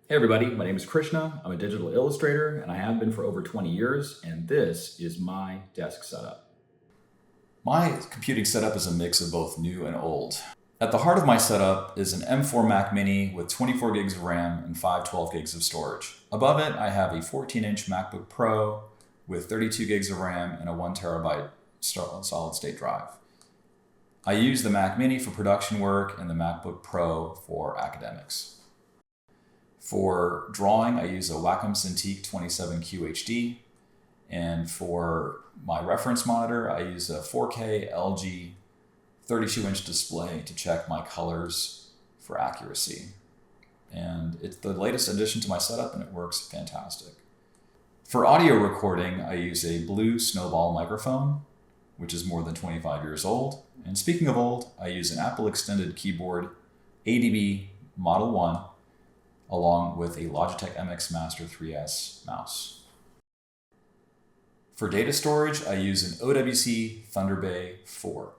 Hey everybody, my name is Krishna. I'm a digital illustrator and I have been for over 20 years, and this is my desk setup. My computing setup is a mix of both new and old. At the heart of my setup is an M4 Mac Mini with 24 gigs of RAM and 512 gigs of storage. Above it, I have a 14-inch MacBook Pro with 32 gigs of RAM and a 1 terabyte solid state drive. I use the Mac Mini for production work and the MacBook Pro for academics. For drawing, I use a Wacom Cintiq 27 QHD, and for my reference monitor, I use a 4K LG 32-inch display to check my colors for accuracy. And it's the latest addition to my setup, and it works fantastic. For audio recording, I use a Blue Snowball microphone, which is more than 25 years old. And speaking of old, I use an Apple Extended Keyboard ADB Model 1, along with a Logitech MX Master 3S mouse. For data storage, I use an OWC Thunderbay 4.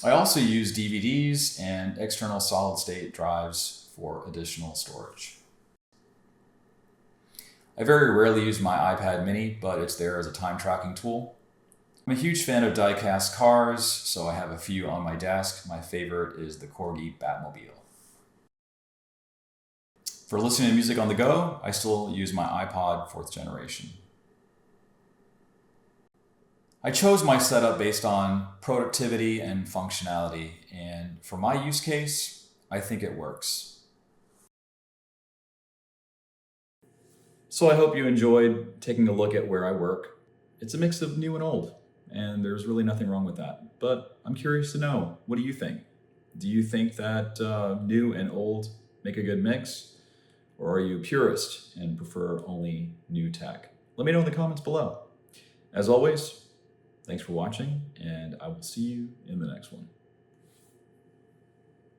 I also use DVDs and external solid-state drives for additional storage. I very rarely use my iPad mini, but it's there as a time tracking tool. I'm a huge fan of die-cast cars, so I have a few on my desk. My favorite is the Corgi Batmobile. For listening to music on the go, I still use my iPod 4th generation. I chose my setup based on productivity and functionality, and for my use case, I think it works. So I hope you enjoyed taking a look at where I work. It's a mix of new and old, and there's really nothing wrong with that. But I'm curious to know, what do you think? Do you think that new and old make a good mix? Or are you a purist and prefer only new tech? Let me know in the comments below. As always, thanks for watching, and I will see you in the next one.